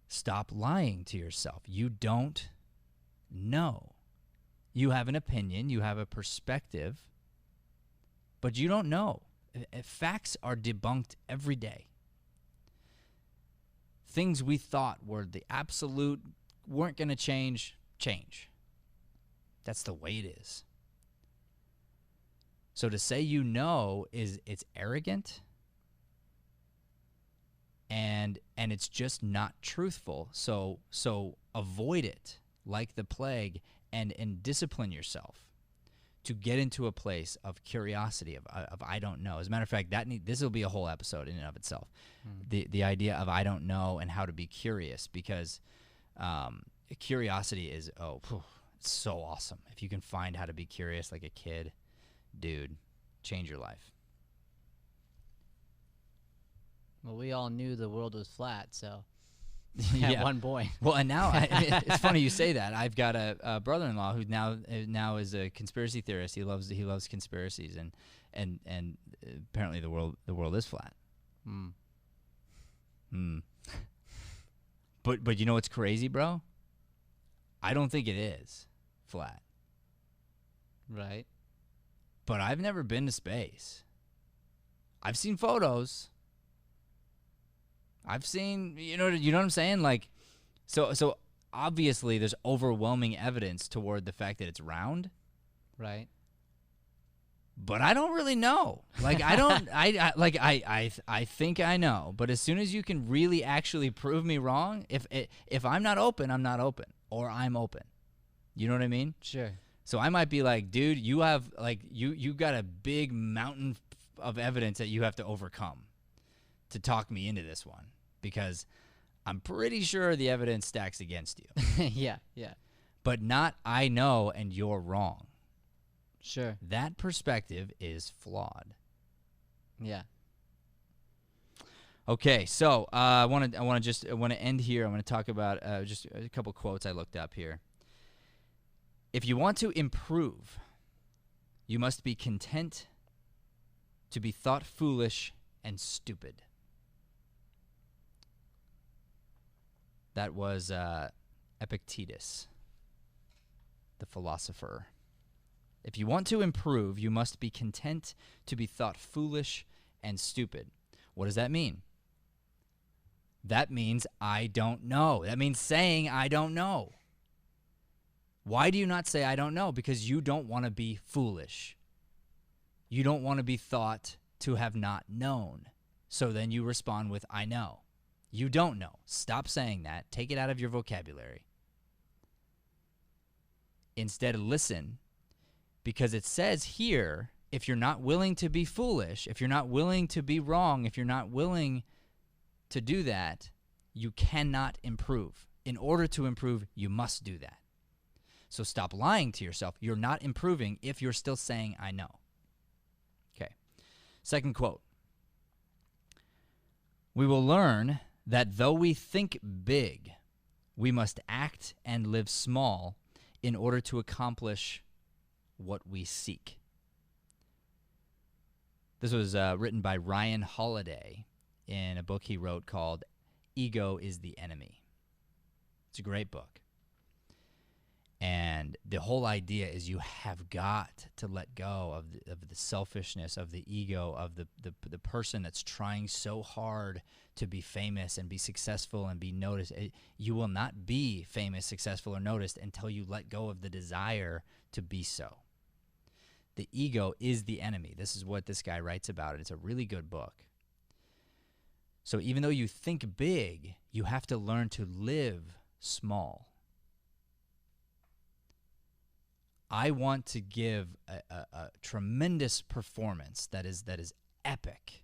Stop lying to yourself. You don't know. You have an opinion, you have a perspective, but you don't know. Facts are debunked every day. Things we thought were the absolute, weren't going to change. That's the way it is. So to say you know it's arrogant, and it's just not truthful. So avoid it like the plague, and discipline yourself to get into a place of curiosity, of I don't know. As a matter of fact, this will be a whole episode in and of itself. The idea of I don't know and how to be curious, because curiosity is it's so awesome. If you can find how to be curious like a kid, dude, change your life. Well, we all knew the world was flat, so Yeah. at one point. Well, and now it's funny you say that. I've got a brother-in-law who now is a conspiracy theorist. He loves conspiracies, and apparently the world is flat. But you know what's crazy, bro? I don't think it is flat. Right. But I've never been to space. I've seen photos. I've seen, you know what I'm saying? Like, so obviously there's overwhelming evidence toward the fact that it's round. Right. But I don't really know. Like, I think I know. But as soon as you can really actually prove me wrong, if I'm not open, I'm not open, or I'm open. You know what I mean? Sure. So I might be like, dude, you have you got a big mountain of evidence that you have to overcome to talk me into this one, because I'm pretty sure the evidence stacks against you. Yeah. But not I know and you're wrong. Sure. That perspective is flawed. Yeah. Okay, so I want to end here. I want to talk about just a couple quotes I looked up here. If you want to improve, you must be content to be thought foolish and stupid. That was Epictetus, the philosopher. If you want to improve, you must be content to be thought foolish and stupid. What does that mean? That means I don't know. That means saying I don't know. Why do you not say I don't know? Because you don't want to be foolish. You don't want to be thought to have not known. So then you respond with I know. You don't know. Stop saying that. Take it out of your vocabulary. Instead, listen, because it says here, if you're not willing to be foolish, if you're not willing to be wrong, if you're not willing to do that, you cannot improve. In order to improve, you must do that. So stop lying to yourself. You're not improving if you're still saying, I know. Okay. Second quote. We will learn that though we think big, we must act and live small in order to accomplish what we seek. This was written by Ryan Holiday in a book he wrote called Ego is the Enemy. It's a great book. And the whole idea is you have got to let go of the selfishness, of the ego, of the person that's trying so hard to be famous and be successful and be noticed. You will not be famous, successful, or noticed until you let go of the desire to be so. The ego is the enemy. This is what this guy writes about it. It's a really good book. So even though you think big, you have to learn to live small. I want to give a tremendous performance that is epic,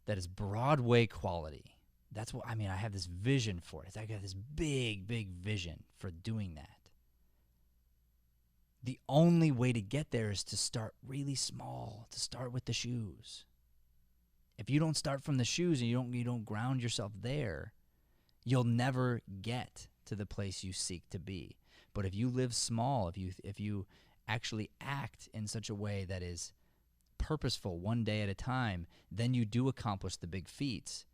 that is Broadway quality. That's what I mean. I have this vision for it. I got this big, big vision for doing that. The only way to get there is to start really small, to start with the shoes. If you don't start from the shoes and you don't ground yourself there, you'll never get to the place you seek to be. But if you live small, if you actually act in such a way that is purposeful one day at a time, then you do accomplish the big feats.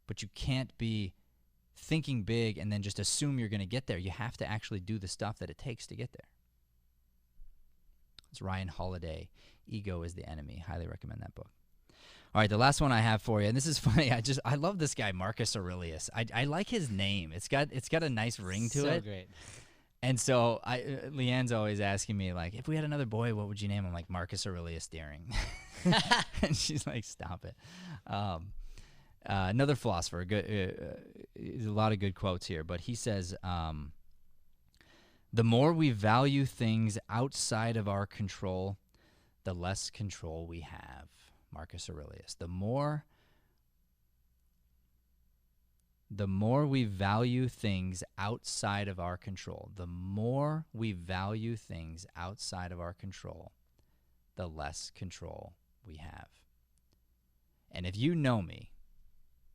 But you can't be thinking big and then just assume you're going to get there. You have to actually do the stuff that it takes to get there. It's Ryan Holiday, Ego is the Enemy. Highly recommend that book. All right, the last one I have for you, and this is funny. I love this guy, Marcus Aurelius. I like his name. It's got a nice ring to it. So great. And so Leanne's always asking me, like, if we had another boy, what would you name him? Like, Marcus Aurelius Deering. And she's like, stop it. Another philosopher, there's a lot of good quotes here, but he says, the more we value things outside of our control, the less control we have. Marcus Aurelius. The more we value things outside of our control, the more we value things outside of our control, the less control we have. And if you know me,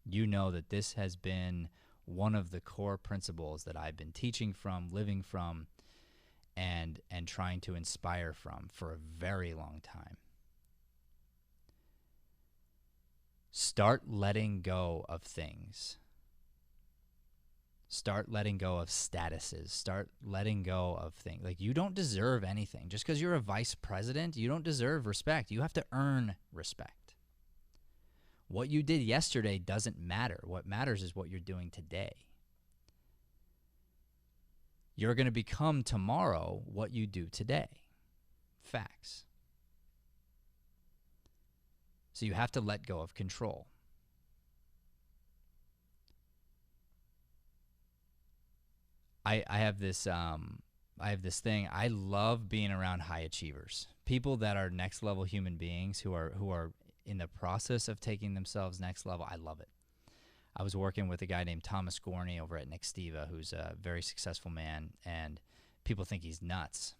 you know that this has been one of the core principles that I've been teaching from, living from, and trying to inspire from for a very long time. Start letting go of things. Start letting go of statuses. Start letting go of things. Like, you don't deserve anything. Just because you're a vice president, you don't deserve respect. You have to earn respect. What you did yesterday doesn't matter. What matters is what you're doing today. You're going to become tomorrow what you do today. Facts. So you have to let go of control. I have this thing. I love being around high achievers, people that are next level human beings who are in the process of taking themselves next level. I love it. I was working with a guy named Thomas Gorney over at Nextiva, who's a very successful man, and people think he's nuts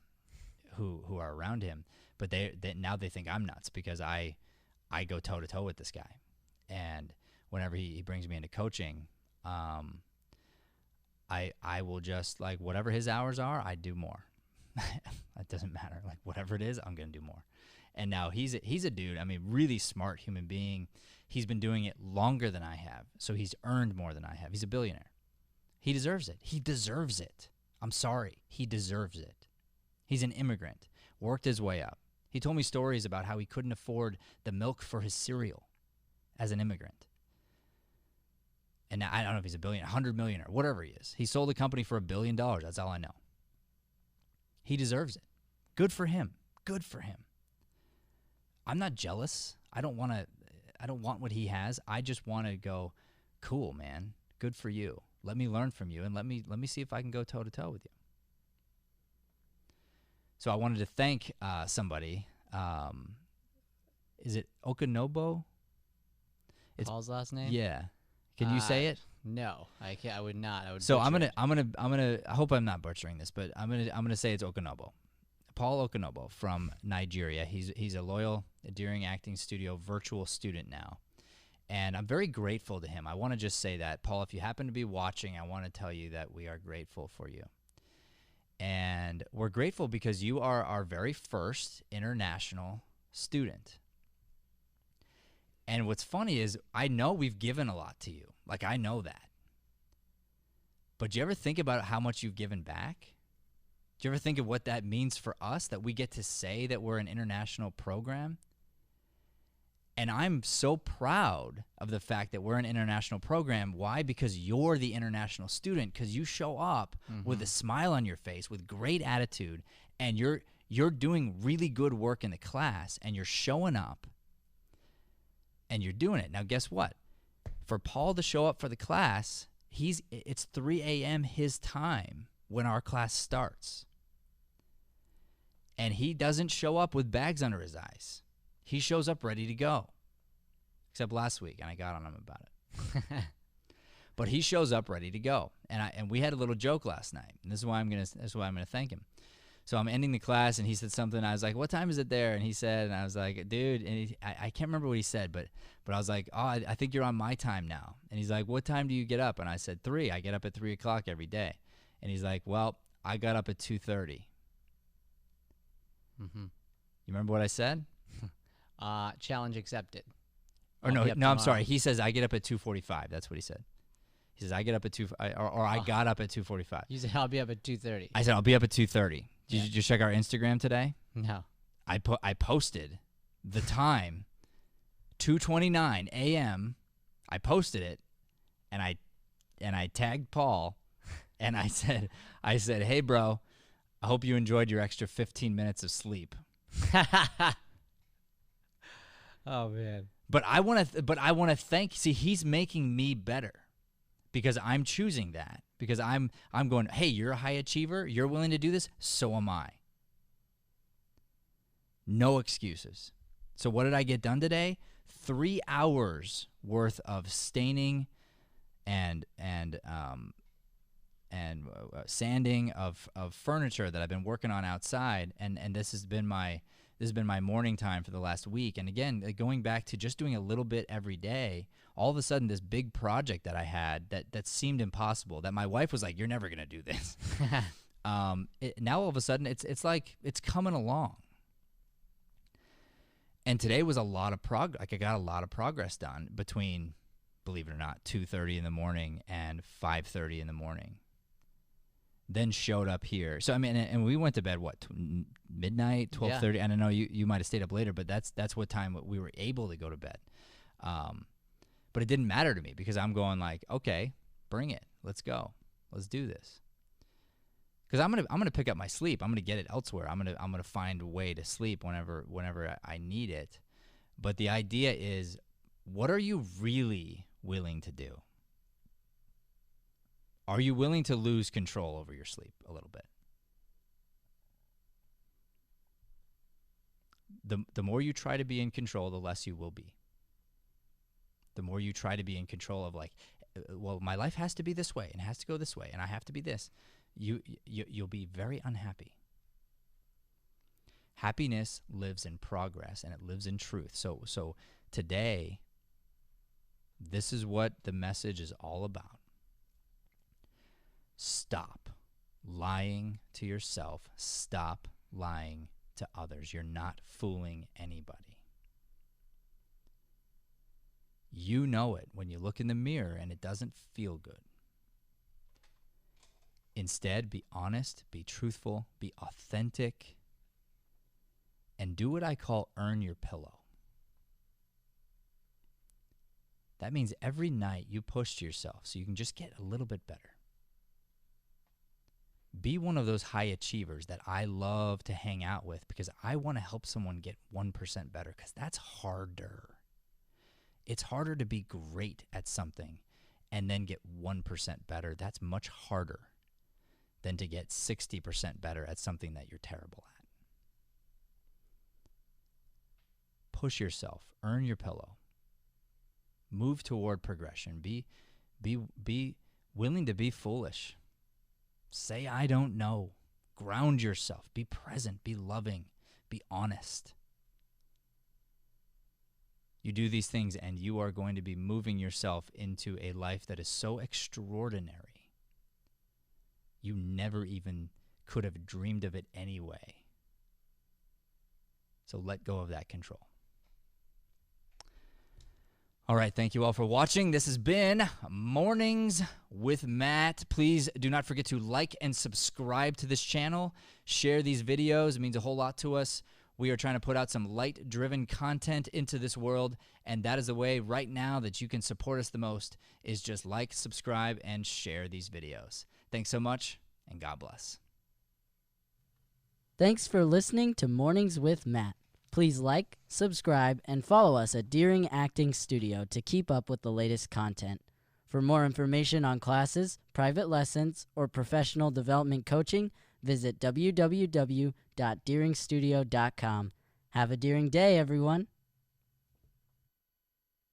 who are around him, but now they think I'm nuts because I go toe-to-toe with this guy. And whenever he brings me into coaching, I will just, like, whatever his hours are, I do more. It doesn't matter. Like, whatever it is, I'm going to do more. And now he's a dude, I mean, really smart human being. He's been doing it longer than I have, so he's earned more than I have. He's a billionaire. He deserves it. He deserves it. I'm sorry. He deserves it. He's an immigrant, worked his way up. He told me stories about how he couldn't afford the milk for his cereal as an immigrant. And now, I don't know if he's a billionaire, 100 millionaire, whatever he is. He sold the company for $1 billion. That's all I know. He deserves it. Good for him. Good for him. I'm not jealous. I don't want what he has. I just want to go, cool, man. Good for you. Let me learn from you, and let me see if I can go toe-to-toe with you. So I wanted to thank somebody. Is it Okanobo? Paul's last name? Yeah. Can you say it? No, I can't. I would not. I would. So butcher it. I'm gonna. I hope I'm not butchering this, but I'm gonna say it's Okanobo. Paul Okanobo from Nigeria. He's a loyal Deering Acting Studio virtual student now, and I'm very grateful to him. I want to just say that, Paul, if you happen to be watching, I want to tell you that we are grateful for you. And we're grateful because you are our very first international student. And what's funny is I know we've given a lot to you. Like, I know that. But do you ever think about how much you've given back? Do you ever think of what that means for us, that we get to say that we're an international program? And I'm so proud of the fact that we're an international program. Why? Because you're the international student, because you show up with a smile on your face, with great attitude, and you're doing really good work in the class, and you're showing up, and you're doing it. Now, guess what? For Paul to show up for the class, it's 3 a.m. his time when our class starts. And he doesn't show up with bags under his eyes. He shows up ready to go. Except last week, and I got on him about it. But he shows up ready to go. And we had a little joke last night. And this is why I'm gonna thank him. So I'm ending the class, and he said something. I was like, "What time is it there?" And he said, and I was like, "Dude," and I can't remember what he said, but I was like, "Oh, I think you're on my time now." And he's like, "What time do you get up?" And I said, 3. I get up at 3 o'clock every day. And he's like, "Well, I got up at 2:30." Mm-hmm. You remember what I said? Challenge accepted. Or no, I'm sorry. He says I get up at 2:45. That's what he said. He says I get up at I got up at 2:45. You said I'll be up at 2:30. I said I'll be up at 2:30. Did you just check our Instagram today? No. I posted the time, 2:29 a.m. I posted it, and I tagged Paul, and I said, "Hey, bro, I hope you enjoyed your extra 15 minutes of sleep." Oh man. But I want to thank. See, he's making me better because I'm choosing that. Because I'm going, "Hey, you're a high achiever. You're willing to do this. So am I." No excuses. So what did I get done today? 3 hours worth of staining and sanding of furniture that I've been working on outside, and this has been my morning time for the last week. And again, going back to just doing a little bit every day, all of a sudden this big project that I had that seemed impossible, that my wife was like, "You're never gonna do this." Now all of a sudden it's like it's coming along. And today was a lot of progress. Like I got a lot of progress done between, believe it or not, 2:30 in the morning and 5:30 in the morning. Then showed up here. So I mean, and we went to bed midnight, 12:30. And I know you might have stayed up later, but that's what time we were able to go to bed. But it didn't matter to me because I'm going like, okay, bring it, let's go, let's do this. Because I'm gonna pick up my sleep. I'm gonna get it elsewhere. I'm gonna find a way to sleep whenever I need it. But the idea is, what are you really willing to do? Are you willing to lose control over your sleep a little bit? The more you try to be in control, the less you will be. The more you try to be in control of like, well, my life has to be this way and it has to go this way and I have to be this, you'll be very unhappy. Happiness lives in progress and it lives in truth. So today, this is what the message is all about. Stop lying to yourself. Stop lying to others. You're not fooling anybody. You know it when you look in the mirror and it doesn't feel good. Instead, be honest, be truthful, be authentic, and do what I call earn your pillow. That means every night you push yourself so you can just get a little bit better. Be one of those high achievers that I love to hang out with because I want to help someone get 1% better because that's harder. It's harder to be great at something and then get 1% better. That's much harder than to get 60% better at something that you're terrible at. Push yourself. Earn your pillow. Move toward progression. Be willing to be foolish. Say, I don't know. Ground yourself. Be present. Be loving. Be honest. You do these things and you are going to be moving yourself into a life that is so extraordinary. You never even could have dreamed of it anyway. So let go of that control. All right, thank you all for watching. This has been Mornings with Matt. Please do not forget to like and subscribe to this channel. Share these videos. It means a whole lot to us. We are trying to put out some light-driven content into this world, and that is the way right now that you can support us the most is just like, subscribe, and share these videos. Thanks so much, and God bless. Thanks for listening to Mornings with Matt. Please like, subscribe, and follow us at Deering Acting Studio to keep up with the latest content. For more information on classes, private lessons, or professional development coaching, visit www.deeringstudio.com. Have a Deering day, everyone.